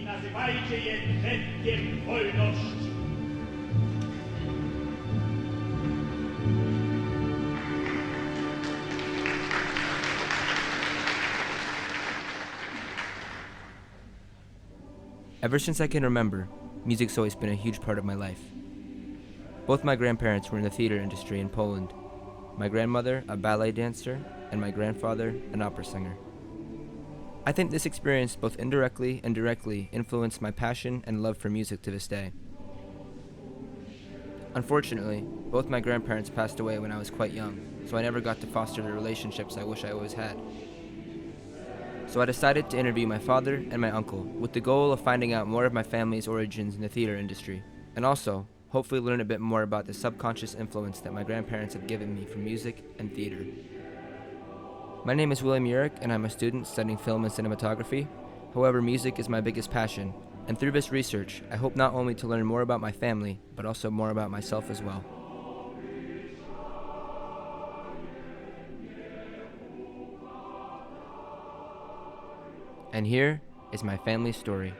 nazywajcie je brzegiem wolności. Ever since I can remember, music's always been a huge part of my life. Both my grandparents were in the theater industry in Poland. My grandmother, a ballet dancer, and my grandfather, an opera singer. I think this experience both indirectly and directly influenced my passion and love for music to this day. Unfortunately, both my grandparents passed away when I was quite young, so I never got to foster the relationships I wish I always had. So I decided to interview my father and my uncle with the goal of finding out more of my family's origins in the theater industry, and also hopefully learn a bit more about the subconscious influence that my grandparents have given me from music and theater. My name is Jurek, and I'm a student studying film and cinematography. However, music is my biggest passion, and through this research, I hope not only to learn more about my family, but also more about myself as well. And here is my family story.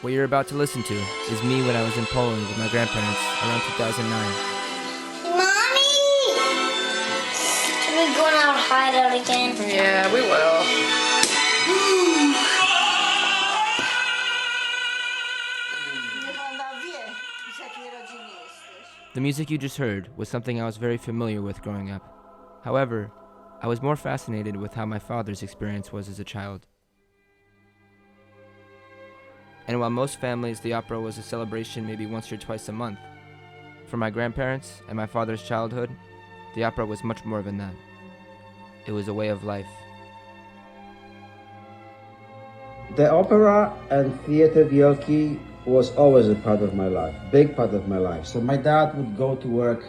What you're about to listen to is me when I was in Poland with my grandparents around 2009. Mommy! Should we go out hide out again? Yeah, we will. The music you just heard was something I was very familiar with growing up. However, I was more fascinated with how my father's experience was as a child. And while most families the opera was a celebration maybe once or twice a month, for my grandparents and my father's childhood, the opera was much more than that. It was a way of life. The opera and theater wielki was always a part of my life, big part of my life. So my dad would go to work,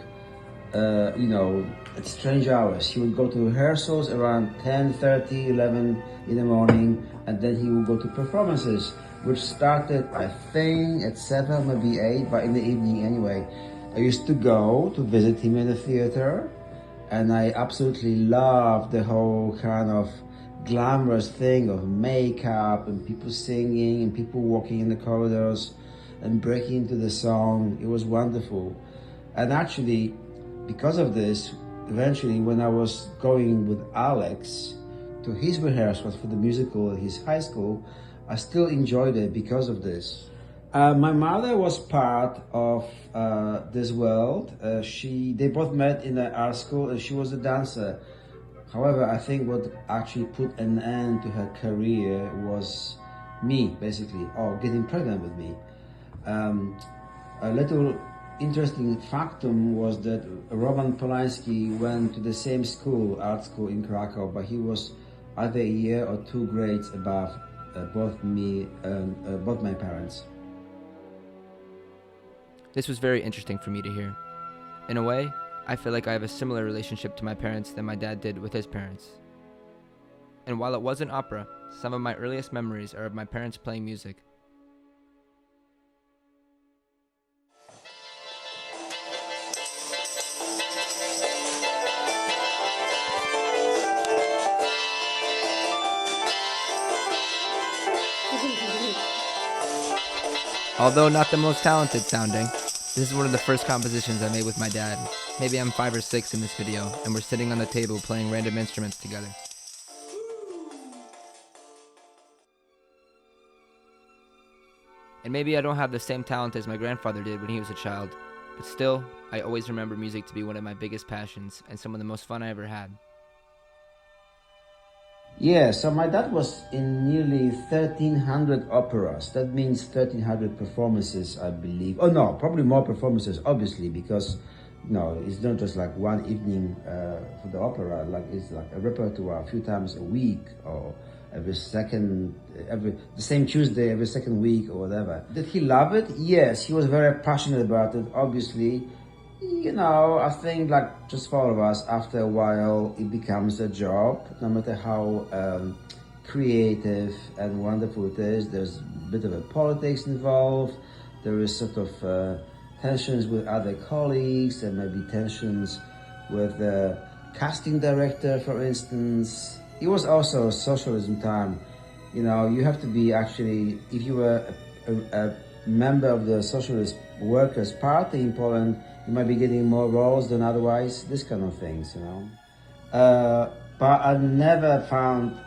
at strange hours. He would go to rehearsals around 10:30, 11 in the morning, and then he would go to performances, which started, I think, at 7, maybe 8, but in the evening anyway. I used to go to visit him in the theater, and I absolutely loved the whole kind of glamorous thing of makeup and people singing and people walking in the corridors and breaking into the song. It was wonderful. And actually, because of this, eventually when I was going with Alex to his rehearsals for the musical at his high school, I still enjoyed it because of this. My mother was part of this world. They both met in the art school, and she was a dancer. However, I think what actually put an end to her career was me, basically, or getting pregnant with me. A little interesting factum was that Roman Polanski went to the same school, art school in Krakow, but he was either a year or 2 grades above both my parents. This was very interesting for me to hear. In a way, I feel like I have a similar relationship to my parents than my dad did with his parents. And while it wasn't opera, some of my earliest memories are of my parents playing music. Although not the most talented sounding, this is one of the first compositions I made with my dad. Maybe I'm 5 or 6 in this video, and we're sitting on the table playing random instruments together. And maybe I don't have the same talent as my grandfather did when he was a child, but still, I always remember music to be one of my biggest passions and some of the most fun I ever had. Yeah, so my dad was in nearly 1,300 operas. That means 1,300 performances, I believe. Oh no, probably more performances, obviously, because it's not just like one evening for the opera. It's like a repertoire a few times a week, or the same Tuesday every second week, or whatever. Did he love it? Yes, he was very passionate about it, obviously. I think like just for all of us, after a while, it becomes a job, no matter how creative and wonderful it is. There's a bit of a politics involved. There is sort of tensions with other colleagues, and maybe tensions with the casting director, for instance. It was also socialism time. You know, you have to be actually, if you were a member of the Socialist Workers' Party in Poland, you might be getting more roles than otherwise, this kind of things, you know. But I never found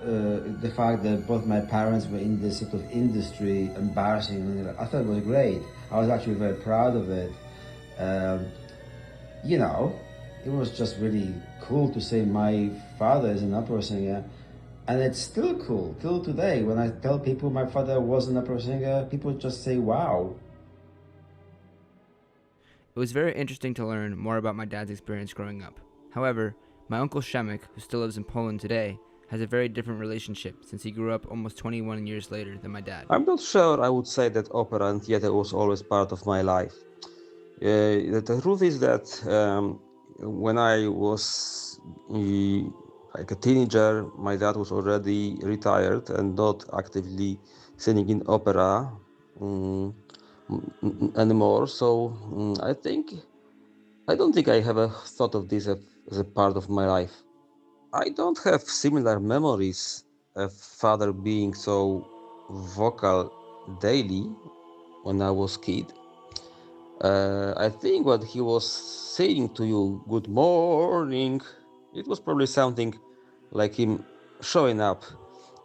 the fact that both my parents were in this sort of industry embarrassing. I thought it was great. I was actually very proud of it. Um, you know, it was just really cool to say my father is an opera singer. And it's still cool till today. When I tell people my father was an opera singer, people just say, wow. It was very interesting to learn more about my dad's experience growing up. However, my uncle Shemek, who still lives in Poland today, has a very different relationship since he grew up almost 21 years later than my dad. I'm not sure I would say that opera and theater was always part of my life. The truth is that when I was like a teenager, my dad was already retired and not actively singing in opera anymore. So I don't think I have a thought of this as a part of my life. I don't have similar memories of father being so vocal daily when I was kid. I think what he was saying to you, good morning, it was probably something like him showing up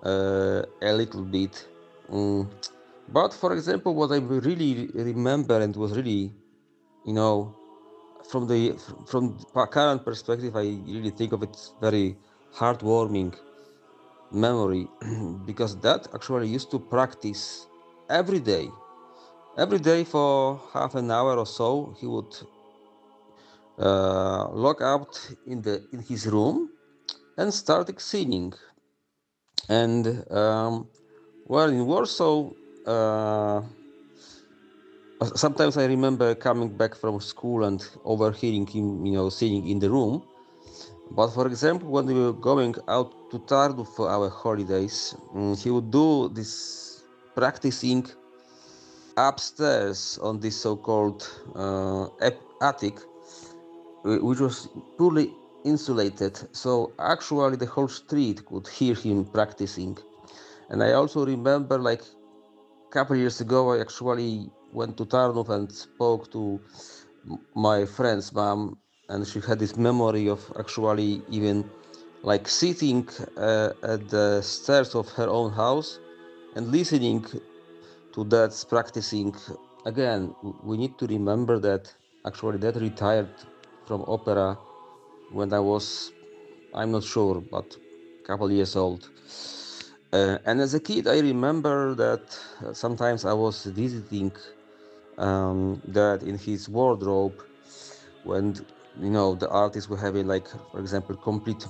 a little bit. But for example, what I really remember and was really, you know, from the current perspective, I really think of it very heartwarming memory because that actually used to practice every day. Every day for half an hour or so, he would log out in his room and started singing. And well, in Warsaw, sometimes I remember coming back from school and overhearing him, singing in the room. But for example, when we were going out to Tartu for our holidays, he would do this practicing upstairs on this so-called attic, which was poorly insulated. So actually the whole street could hear him practicing. And I also remember like a couple years ago, I actually went to Tarnów and spoke to my friend's mom, and she had this memory of actually even like sitting at the stairs of her own house and listening to that's practicing. Again, we need to remember that actually that retired from opera when I was, I'm not sure, but a couple years old. And as a kid, I remember that sometimes I was visiting that in his wardrobe when, the artists were having like, for example, complete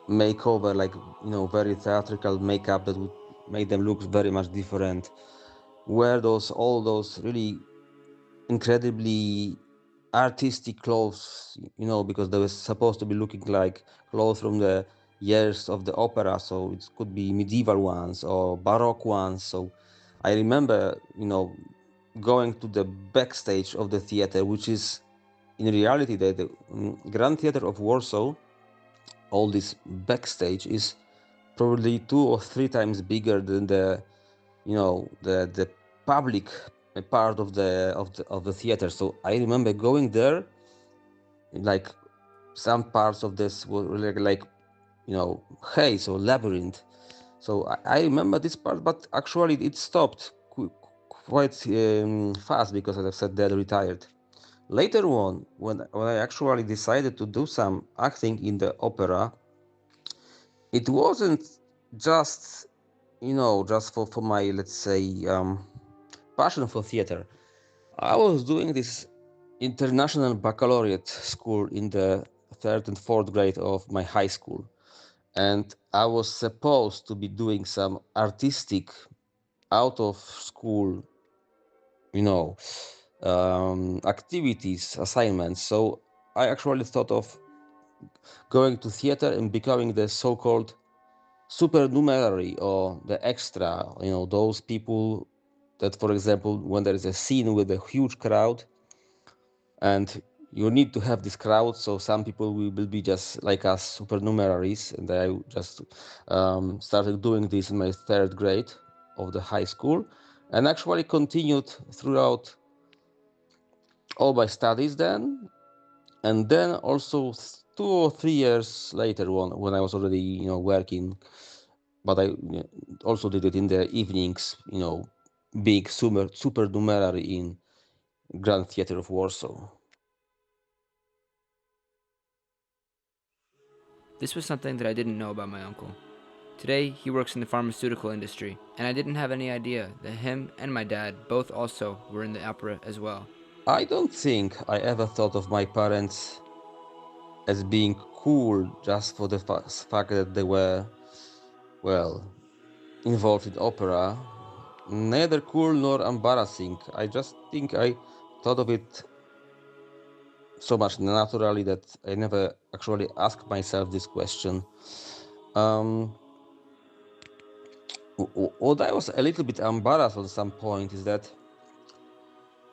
makeover, like, very theatrical makeup that would make them look very much different. Wear all those really incredibly artistic clothes, because they were supposed to be looking like clothes from the years of the opera, so it could be medieval ones or baroque ones. So I remember, going to the backstage of the theater, which is in reality the Grand Theater of Warsaw. All this backstage is probably 2 or 3 times bigger than the public part of the theater. So I remember going there, like some parts of this were really like haze or labyrinth. So I remember this part, but actually it stopped quite fast because, as I said, they retired. Later on, when I actually decided to do some acting in the opera, it wasn't just just for my, let's say, passion for theater. I was doing this international baccalaureate school in the 3rd and 4th grade of my high school, and I was supposed to be doing some artistic out of school activities, assignments. So I actually thought of going to theater and becoming the so-called supernumerary or the extra, those people that, for example, when there is a scene with a huge crowd and you need to have this crowd. So some people will be just like us, supernumeraries, and I just started doing this in my third grade of the high school, and actually continued throughout all my studies then, and then also 2 or 3 years later, when I was already working, but I also did it in the evenings, being supernumerary in Grand Theatre of Warsaw. This was something that I didn't know about my uncle. Today, he works in the pharmaceutical industry, and I didn't have any idea that him and my dad both also were in the opera as well. I don't think I ever thought of my parents as being cool just for the fact that they were, well, involved in opera. Neither cool nor embarrassing. I just think I thought of it so much naturally that I never actually asked myself this question. What I was a little bit embarrassed at some point is that,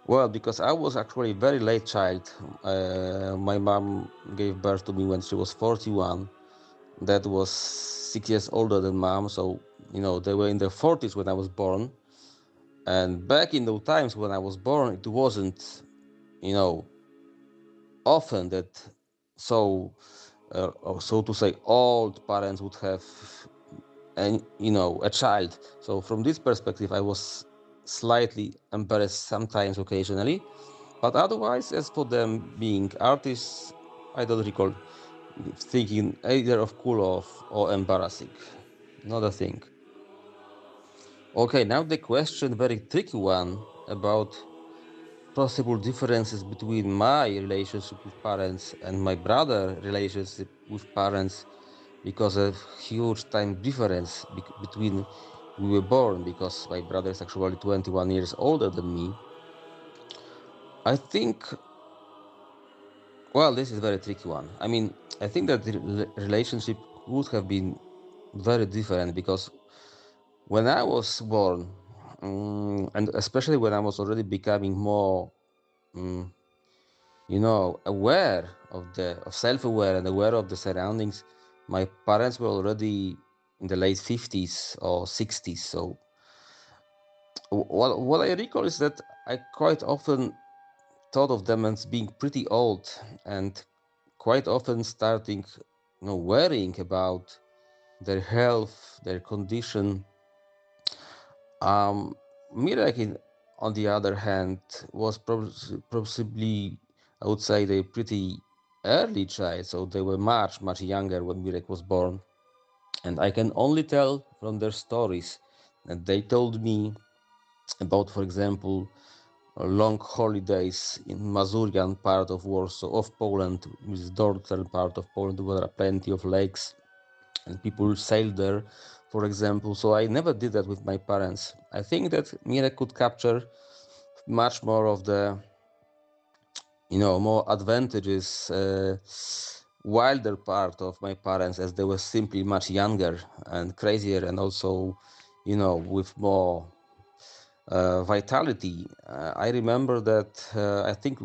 well, because I was actually a very late child. My mom gave birth to me when she was 41. That was 6 years older than mom, so they were in their 40s when I was born. And back in those times when I was born, it wasn't, often that so to say, old parents would have a child. So from this perspective, I was slightly embarrassed sometimes, occasionally, but otherwise, as for them being artists, I don't recall thinking either of cool or embarrassing. Not a thing. Okay, now the question, very tricky one, about possible differences between my relationship with parents and my brother relationship with parents, because of huge time difference between we were born, because my brother is actually 21 years older than me. I think, well, this is a very tricky one. I mean, I think that the relationship would have been very different, because when I was born, and especially when I was already becoming more aware of self-aware and aware of the surroundings, my parents were already in the late 50s or 60s. So what I recall is that I quite often thought of them as being pretty old, and quite often starting worrying about their health, their condition. Mirek, on the other hand, was possibly, I would say, a pretty early child, so they were much, much younger when Mirek was born. And I can only tell from their stories that they told me about, for example, long holidays in Mazurian part of Warsaw, of Poland, which is northern part of Poland, where there are plenty of lakes and people sailed there, for example. So I never did that with my parents. I think that Mirek could capture much more of the, more advantageous, wilder part of my parents, as they were simply much younger and crazier, and also, with more vitality. I remember that I think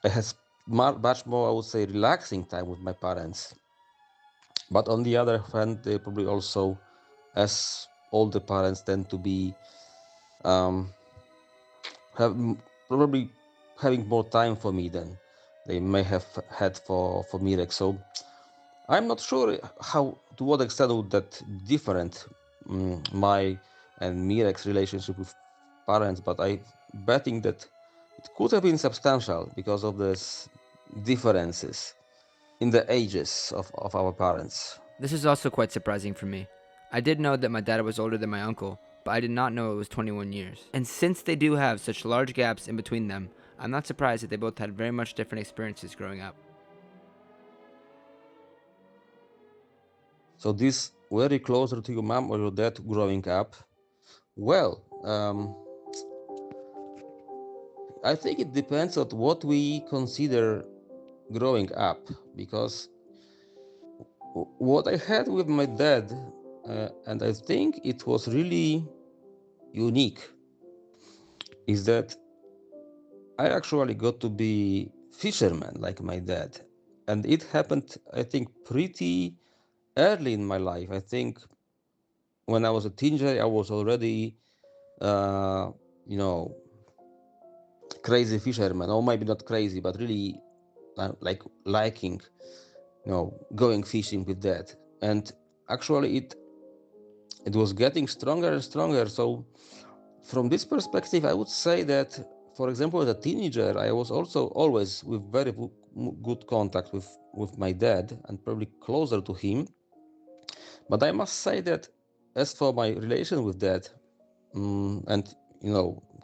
I had much more, I would say, relaxing time with my parents. But on the other hand, they probably also, as all the parents tend to be, probably having more time for me than they may have had for Mirek. So I'm not sure to what extent would that different, my and Mirek's relationship with parents, but I betting that it could have been substantial because of these differences in the ages of our parents. This is also quite surprising for me. I did know that my dad was older than my uncle, but I did not know it was 21 years. And since they do have such large gaps in between them, I'm not surprised that they both had very much different experiences growing up. So this very closer to your mom or your dad growing up. Well, I think it depends on what we consider growing up, because what I had with my dad, and I think it was really unique, is that I actually got to be fisherman like my dad. And it happened, I think, pretty early in my life. I think when I was a teenager, I was already, uh, you know, crazy fisherman, or maybe not crazy, but really like liking, going fishing with dad. And actually, it was getting stronger and stronger. So from this perspective, I would say that, for example, as a teenager, I was also always with very good contact with my dad and probably closer to him. But I must say that as for my relation with dad, and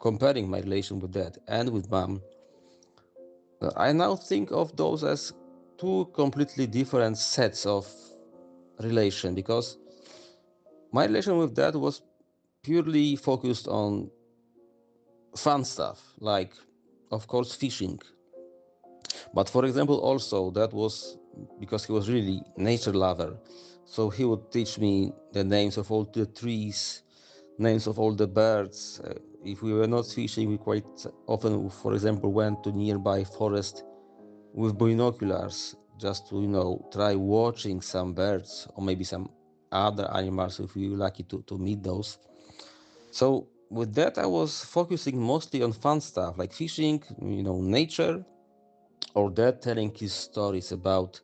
comparing my relation with dad and with mom, I now think of those as two completely different sets of relation, because my relation with dad was purely focused on fun stuff, like, of course, fishing. But for example, also that was because he was really nature lover. So he would teach me the names of all the trees, names of all the birds. If we were not fishing, we quite often, for example, went to nearby forest with binoculars just to, try watching some birds or maybe some other animals if we were lucky to meet those. So with that, I was focusing mostly on fun stuff like fishing, nature, or dad telling his stories about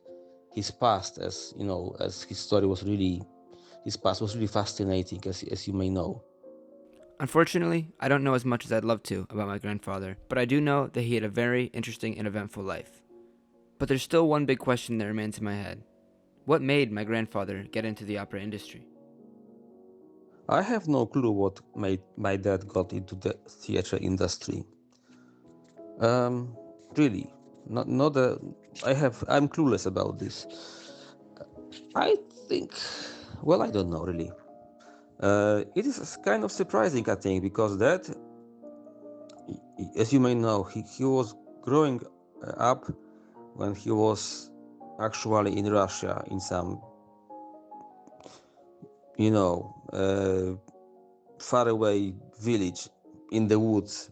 his past, as his past was really fascinating, as you may know. Unfortunately, I don't know as much as I'd love to about my grandfather, but I do know that he had a very interesting and eventful life. But there's still one big question that remains in my head. What made my grandfather get into the opera industry? I have no clue what made my dad got into the theater industry. Um, really, not a. I'm clueless about this. I think, well, I don't know really. It is kind of surprising, I think, because that, as you may know, he was growing up when he was actually in Russia in some, faraway village in the woods.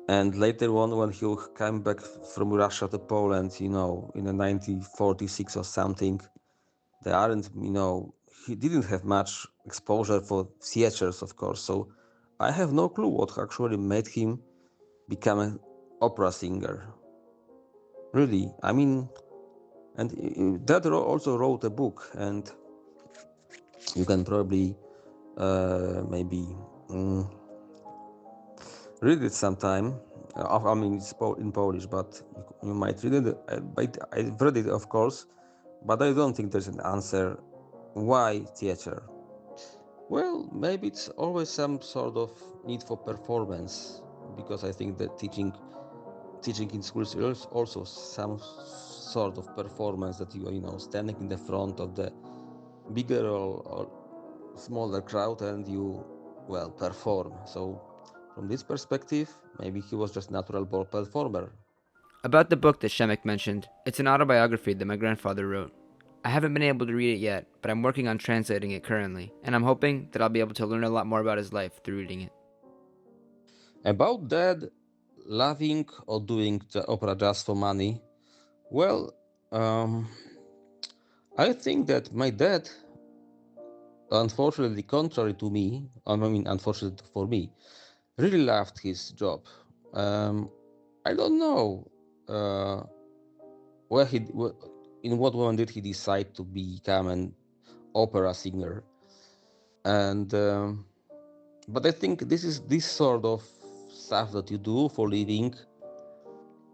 And later on, when he came back from Russia to Poland, in the 1946 or something, they aren't, he didn't have much exposure for theaters, of course. So I have no clue what actually made him become an opera singer. Really, I mean, and Dad also wrote a book, and you can probably maybe read it sometime. I mean, it's in Polish, but you might read it. I've read it, of course, but I don't think there's an answer. Why theater? Well, maybe it's always some sort of need for performance, because I think that teaching in schools is also some sort of performance, that you are, standing in the front of the bigger or smaller crowd and you, well, perform. So from this perspective, maybe he was just natural born performer. About the book that Shemek mentioned, it's an autobiography that my grandfather wrote. I haven't been able to read it yet, but I'm working on translating it currently, and I'm hoping that I'll be able to learn a lot more about his life through reading it. About dad loving or doing the opera just for money, well, I think that my dad, unfortunately, contrary to me, I mean, unfortunately for me, really loved his job. I don't know uh, in what moment did he decide to become an opera singer, and but I think this sort of stuff that you do for living,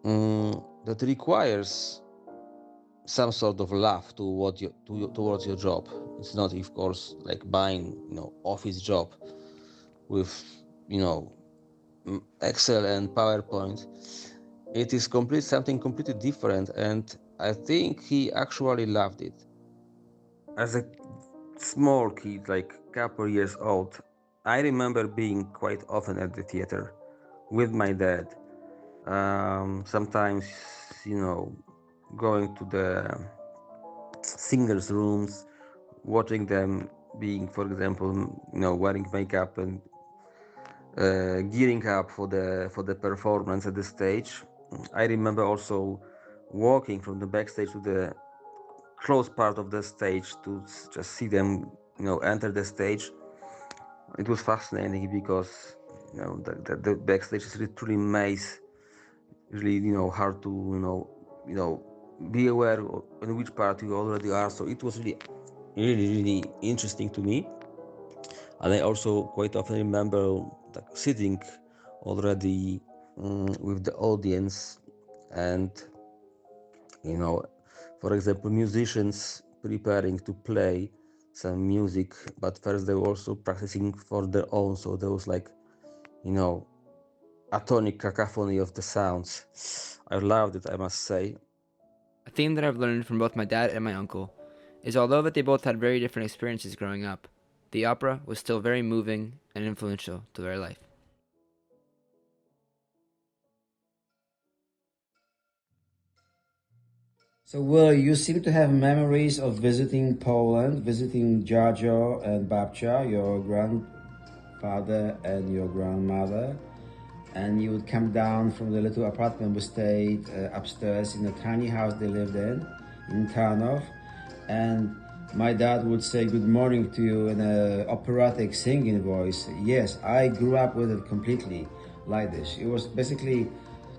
that requires some sort of love to towards your job. It's not, of course, like buying, office job with, you know, Excel and PowerPoint. It is something completely different, and I think he actually loved it. As a small kid, like couple years old, I remember being quite often at the theater with my dad. Sometimes, you know, going to the singers' rooms, watching them being, for example, wearing makeup and gearing up for the performance at the stage. I remember also walking from the backstage to the close part of the stage to just see them, enter the stage. It was fascinating because the backstage is really truly maze. Usually, hard to be aware in which part you already are. So it was really interesting to me. And I also quite often remember like sitting already with the audience, and for example, musicians preparing to play some music, but first they were also practicing for their own. So there was like a tonic cacophony of the sounds. I loved it, I must say. A theme that I've learned from both my dad and my uncle is although that they both had very different experiences growing up, the opera was still very moving and influential to their life. So, Will, you seem to have memories of visiting Poland, visiting Jojo and Babcia, your grandfather and your grandmother, and you would come down from the little apartment we stayed upstairs in a tiny house they lived in Tarnów, and my dad would say good morning to you in an operatic singing voice. Yes, I grew up with it completely like this. It was basically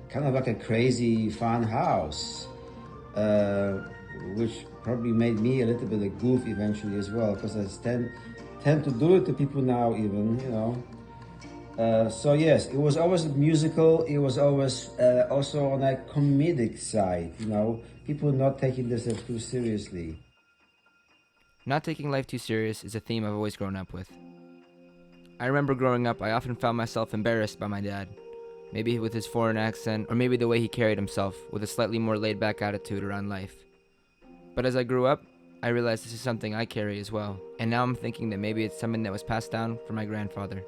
kind of like a crazy fun house. Which probably made me a little bit a goof eventually as well, because I tend to do it to people now even, so yes, it was always musical. It was always also on a comedic side, people not taking themselves too seriously. Not taking life too serious is a theme I've always grown up with. I remember growing up, I often found myself embarrassed by my dad. Maybe with his foreign accent, or maybe the way he carried himself, with a slightly more laid-back attitude around life. But as I grew up, I realized this is something I carry as well, and now I'm thinking that maybe it's something that was passed down from my grandfather.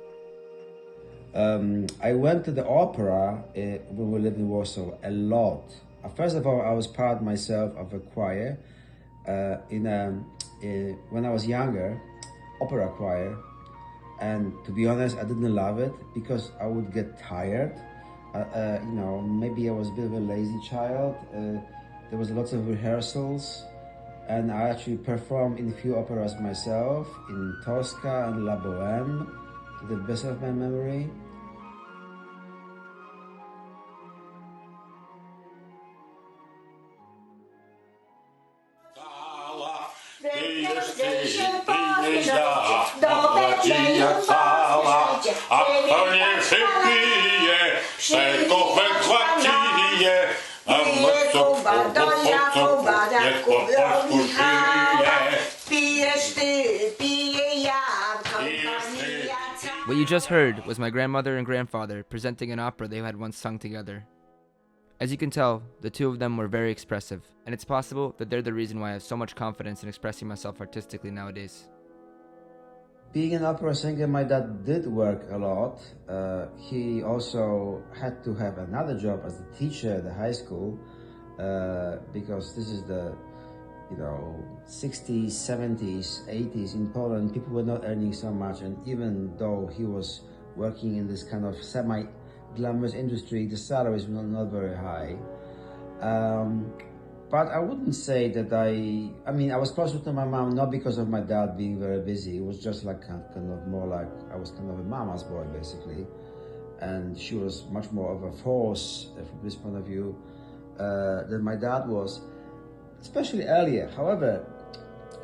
I went to the opera when we lived in Warsaw a lot. First of all, I was part myself of a choir when I was younger, opera choir. And to be honest, I didn't love it because I would get tired. Maybe I was a bit of a lazy child. There was lots of rehearsals, and I actually performed in a few operas myself, in Tosca and La Bohème, to the best of my memory. What you just heard was my grandmother and grandfather presenting an opera they had once sung together. As you can tell, the two of them were very expressive, and it's possible that they're the reason why I have so much confidence in expressing myself artistically nowadays. Being an opera singer, my dad did work a lot. He also had to have another job as a teacher at the high school, because this is the 60s, 70s, 80s in Poland. People were not earning so much, and even though he was working in this kind of semi-glamorous industry, the salaries were not very high. But I wouldn't say that I was closer to my mom, not because of my dad being very busy. It was just like kind of more like I was kind of a mama's boy, basically. And she was much more of a force from this point of view than my dad was, especially earlier. However,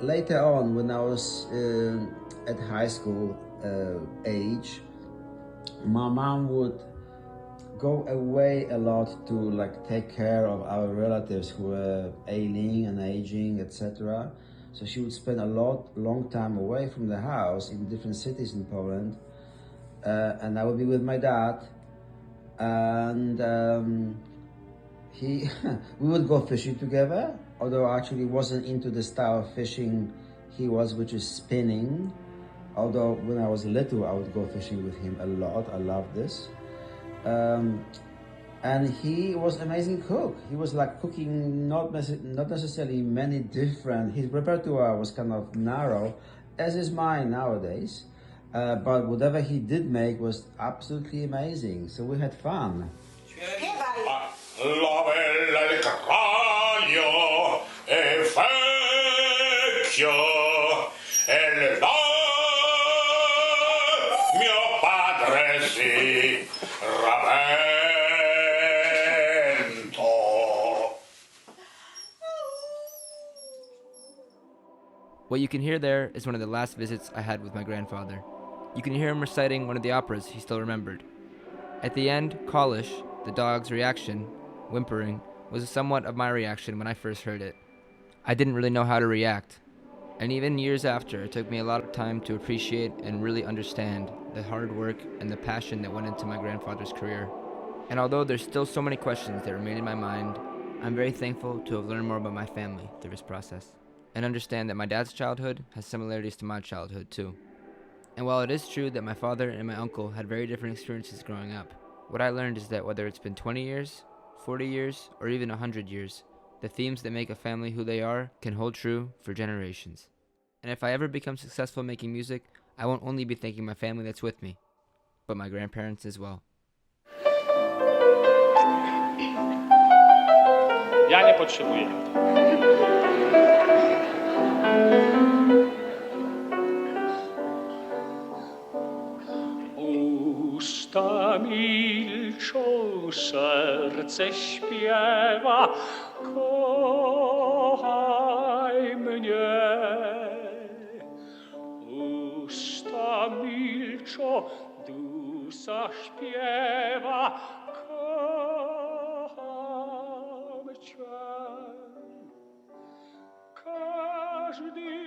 later on, when I was at high school age, my mom would go away a lot to take care of our relatives who were ailing and aging, etc. So she would spend a long time away from the house in different cities in Poland, and I would be with my dad, and we would go fishing together. Although I actually wasn't into the style of fishing he was, which is spinning. Although when I was little, I would go fishing with him a lot. I loved this. And he was an amazing cook. He was cooking not necessarily many different. His repertoire was kind of narrow, as is mine nowadays. but whatever he did make was absolutely amazing. So we had fun. La bella il cranio è vecchio e là mio padre si ravento. What you can hear there is one of the last visits I had with my grandfather. You can hear him reciting one of the operas he still remembered. At the end, Kalish, the dog's reaction, whimpering, was somewhat of my reaction when I first heard it. I didn't really know how to react. And even years after, it took me a lot of time to appreciate and really understand the hard work and the passion that went into my grandfather's career. And although there's still so many questions that remain in my mind, I'm very thankful to have learned more about my family through this process, and understand that my dad's childhood has similarities to my childhood too. And while it is true that my father and my uncle had very different experiences growing up, what I learned is that whether it's been 20 years, 40 years, or even 100 years, the themes that make a family who they are can hold true for generations. And if I ever become successful making music, I won't only be thanking my family that's with me, but my grandparents as well. Ja nie potrzebuję. Usta milczą, serce śpiewa, kochaj mnie. Usta milczą, dusza śpiewa, kocham cię. Każdy